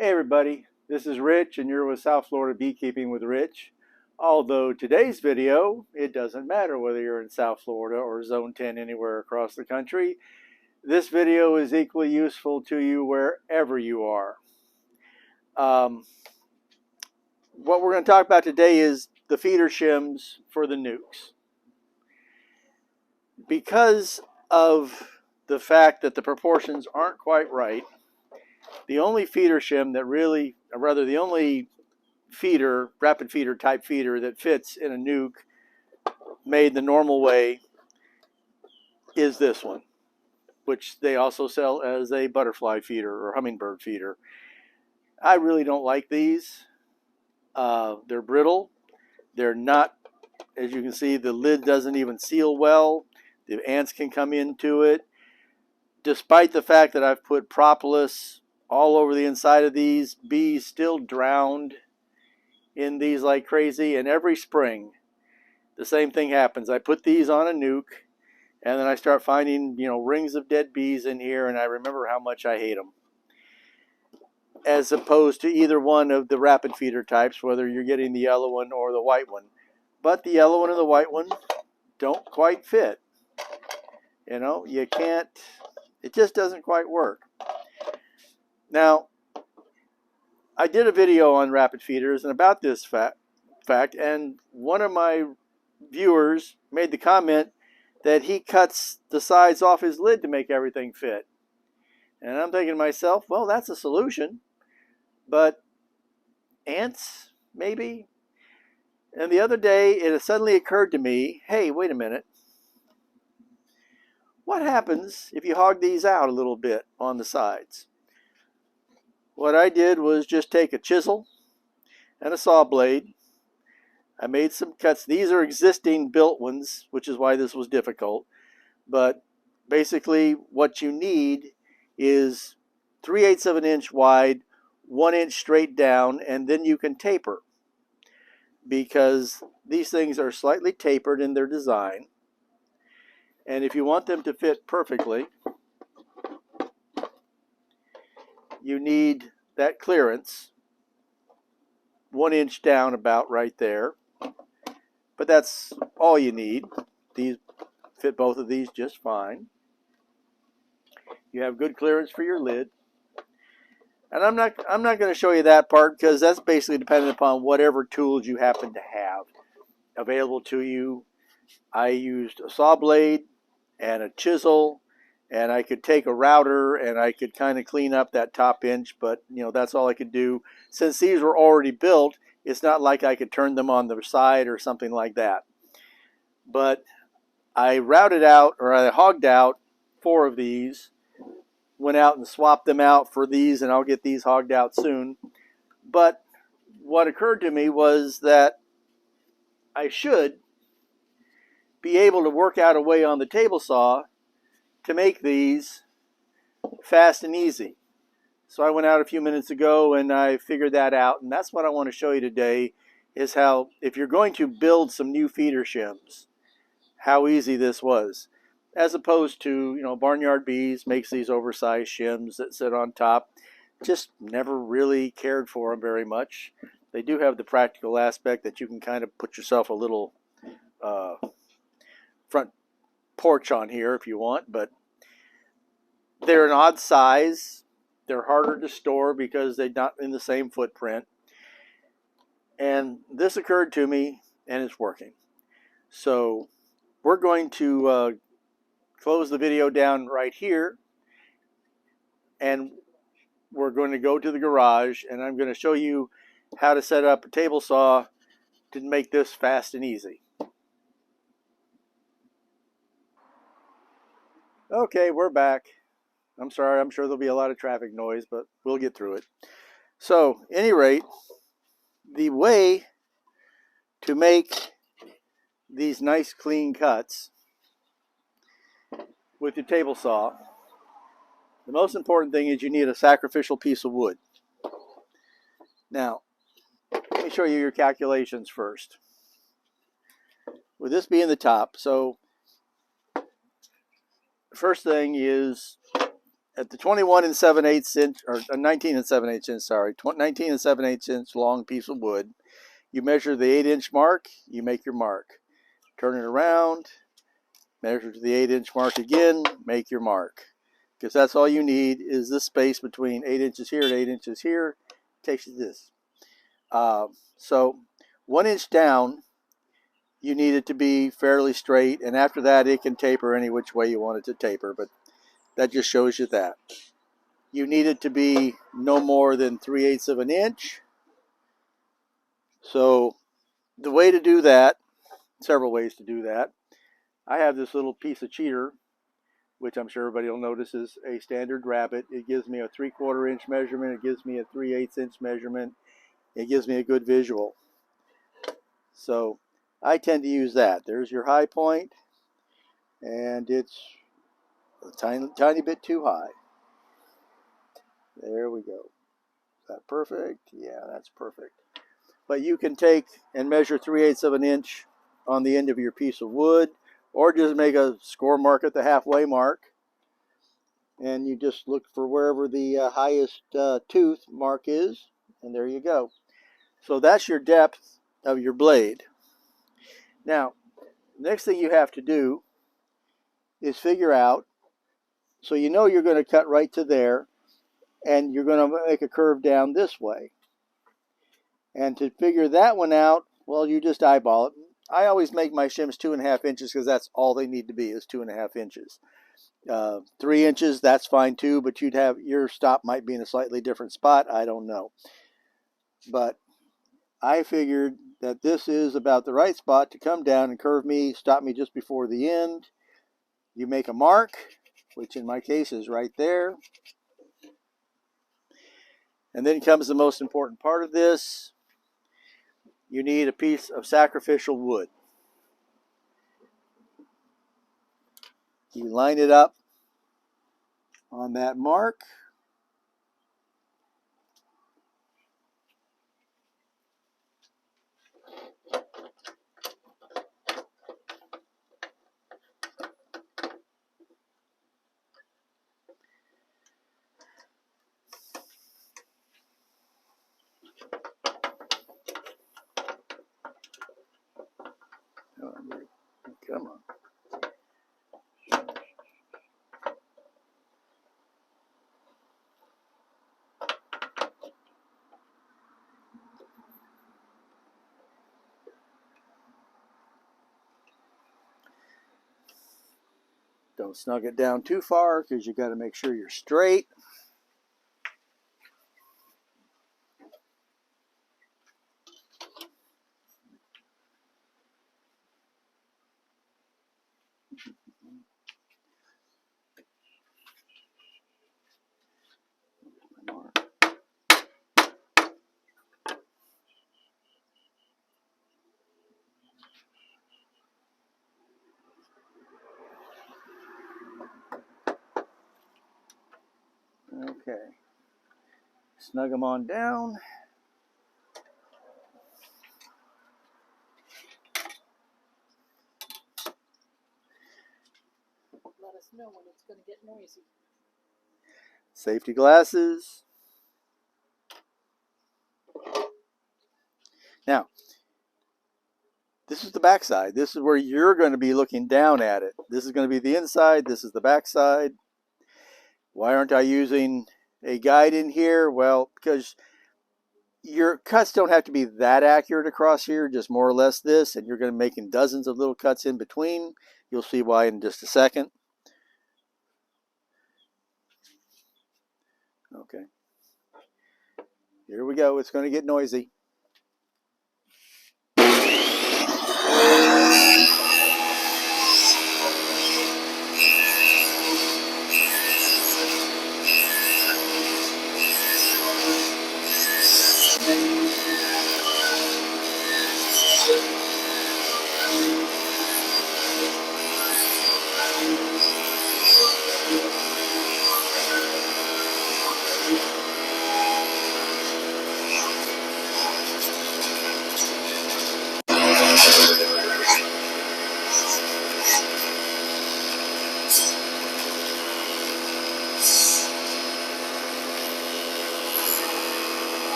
Hey everybody, this is Rich and you're with South Florida Beekeeping with Rich. Although today's video, it doesn't matter whether you're in South Florida or Zone 10 anywhere across the country. This video is equally useful to you wherever you are. What we're going to talk about today is the feeder shims for the nucs. Because of the fact that the proportions aren't quite right, the only feeder shim that really, or rather the only feeder, rapid feeder type feeder that fits in a nuc made the normal way is this one, which they also sell as a butterfly feeder or hummingbird feeder. I really don't like these. They're brittle. They're not, as you can see, the lid doesn't even seal well. The ants can come into it. Despite the fact that I've put propolis all over the inside of these, bees still drowned in these like crazy. And every spring, the same thing happens. I put these on a nuc, and then I start finding, rings of dead bees in here, and I remember how much I hate them. As opposed to either one of the rapid feeder types, whether you're getting the yellow one or the white one. But the yellow one and the white one don't quite fit. You can't, it just doesn't quite work. Now, I did a video on rapid feeders and about this fact, and one of my viewers made the comment that he cuts the sides off his lid to make everything fit. And I'm thinking to myself, well, that's a solution. But ants, maybe? And the other day, it suddenly occurred to me, hey, wait a minute. What happens if you hog these out a little bit on the sides? What I did was just take a chisel and a saw blade. I made some cuts. These are existing built ones, which is why this was difficult. But basically what you need is 3/8 of an inch wide, 1 inch straight down, and then you can taper. Because these things are slightly tapered in their design. And if you want them to fit perfectly, you need that clearance 1 inch down about right there. But that's all you need. These fit both of these just fine. You have good clearance for your lid. And I'm not going to show you that part because that's basically dependent upon whatever tools you happen to have available to you. I used a saw blade and a chisel, and I could take a router and I could kind of clean up that top inch, but that's all I could do. Since these were already built, it's not like I could turn them on the side or something like that. But I routed out, or I hogged out 4 of these, went out and swapped them out for these, and I'll get these hogged out soon. But what occurred to me was that I should be able to work out a way on the table saw to make these fast and easy. So I went out a few minutes ago and I figured that out, and that's what I want to show you today, is how, if you're going to build some new feeder shims, how easy this was. As opposed to, Barnyard Bees makes these oversized shims that sit on top. Just never really cared for them very much. They do have the practical aspect that you can kind of put yourself a little front porch on here if you want, but they're an odd size. They're harder to store because they're not in the same footprint. And this occurred to me, and it's working. So we're going to close the video down right here, and we're going to go to the garage, and I'm going to show you how to set up a table saw to make this fast and easy. Okay, we're back. I'm sorry, I'm sure there'll be a lot of traffic noise, but we'll get through it. So, at any rate, the way to make these nice clean cuts with your table saw, the most important thing is you need a sacrificial piece of wood. Now, let me show you your calculations first. With this being the top, so the first thing is, at the 21 and 7/8 inch, or 19 and 7/8 inch, sorry, 19 and 7/8 inch long piece of wood, you measure the 8-inch mark, you make your mark. Turn it around, measure to the 8-inch mark again, make your mark. Because that's all you need is this space between 8 inches here and 8 inches here. Takes you this. So 1 inch down, you need it to be fairly straight, and after that it can taper any which way you want it to taper, but that just shows you that. You need it to be no more than 3/8 of an inch. So the way to do that, several ways to do that. I have this little piece of cheater, which I'm sure everybody will notice is a standard rabbit. It gives me a 3/4 inch measurement. It gives me a 3/8 inch measurement. It gives me a good visual. So I tend to use that. There's your high point, and it's a tiny bit too high. There we go. Is that perfect? Yeah, that's perfect. But you can take and measure 3/8 of an inch on the end of your piece of wood, or just make a score mark at the halfway mark, and you just look for wherever the highest tooth mark is, and there you go. So that's your depth of your blade. Now, the next thing you have to do is figure out, so you know you're going to cut right to there, and you're going to make a curve down this way. And to figure that one out, well, you just eyeball it. I always make my shims 2.5 inches because that's all they need to be, is 2.5 inches. 3 inches, that's fine too, but you'd have, your stop might be in a slightly different spot. I don't know. But I figured that this is about the right spot to come down and curve me, stop me just before the end. You make a mark, which in my case is right there. And then comes the most important part of this. You need a piece of sacrificial wood. You line it up on that mark. Come on. Don't snug it down too far because you got to make sure you're straight. Okay. Snug them on down. Let us know when it's going to get noisy. Safety glasses. Now, this is the back side. This is where you're going to be looking down at it. This is going to be the inside. This is the back side. Why aren't I using a guide in here? Well, because your cuts don't have to be that accurate across here, just more or less this, and you're going to be making dozens of little cuts in between. You'll see why in just a second. Okay. Here we go. It's going to get noisy.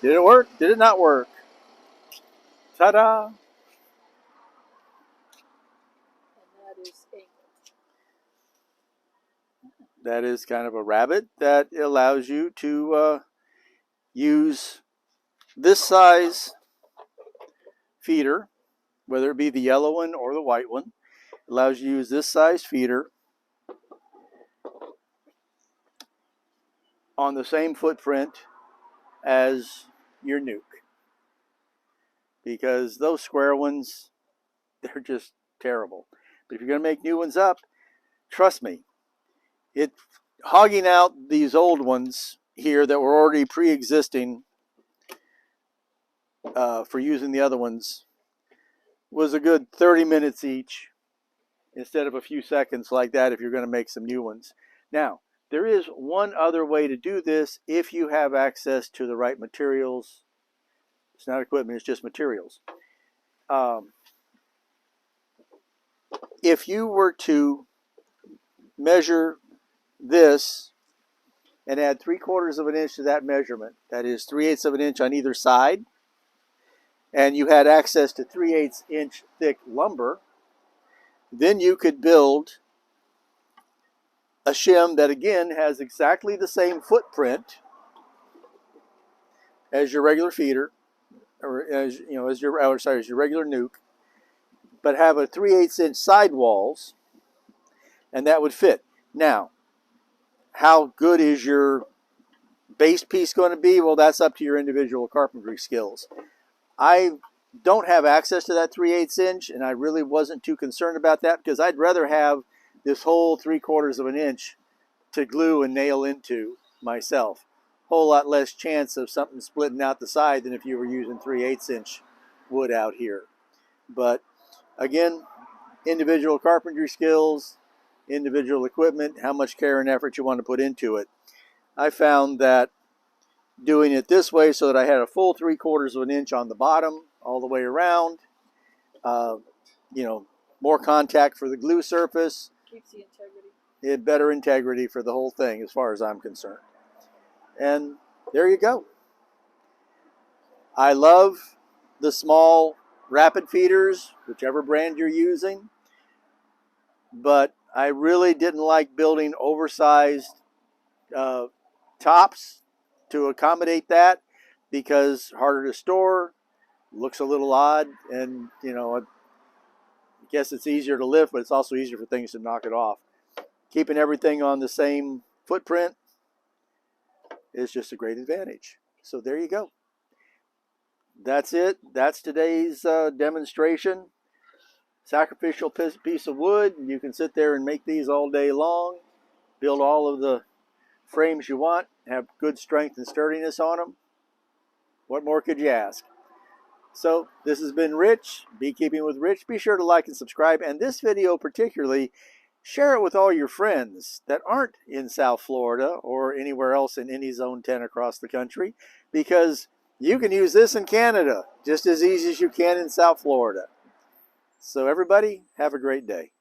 Did it work? Did it not work? Ta-da! And that is ink. That is kind of a rabbit that allows you to use this size feeder, whether it be the yellow one or the white one. It allows you to use this size feeder on the same footprint as your nuc. Because those square ones, they're just terrible. But if you're going to make new ones up, trust me, hogging out these old ones here that were already pre-existing for using the other ones was a good 30 minutes each instead of a few seconds like that if you're going to make some new ones. Now, there is one other way to do this if you have access to the right materials. It's not equipment, it's just materials. If you were to measure this and add 3/4 of an inch to that measurement, that is 3/8 of an inch on either side, and you had access to 3/8 inch thick lumber, then you could build a shim that again has exactly the same footprint as your regular feeder, or as your regular nuc, but have a 3/8 inch sidewalls, and that would fit. Now, how good is your base piece going to be? Well, that's up to your individual carpentry skills. I don't have access to that 3/8 inch, and I really wasn't too concerned about that because I'd rather have this whole 3/4 of an inch to glue and nail into myself. Whole lot less chance of something splitting out the side than if you were using 3/8 inch wood out here. But again, individual carpentry skills, individual equipment, how much care and effort you want to put into it. I found that doing it this way so that I had a full 3/4 of an inch on the bottom all the way around, more contact for the glue surface. Keeps the integrity. It better integrity for the whole thing as far as I'm concerned. And there you go. I love the small rapid feeders, whichever brand you're using, but I really didn't like building oversized tops to accommodate that because harder to store, looks a little odd, and I guess it's easier to lift, but it's also easier for things to knock it off. Keeping everything on the same footprint is just a great advantage. So there you go. That's it. That's today's demonstration. Sacrificial piece of wood. You can sit there and make these all day long. Build all of the frames you want. Have good strength and sturdiness on them. What more could you ask? So this has been Rich, Beekeeping with Rich. Be sure to like and subscribe. And this video particularly, share it with all your friends that aren't in South Florida or anywhere else in any Zone 10 across the country, because you can use this in Canada just as easy as you can in South Florida. So everybody, have a great day.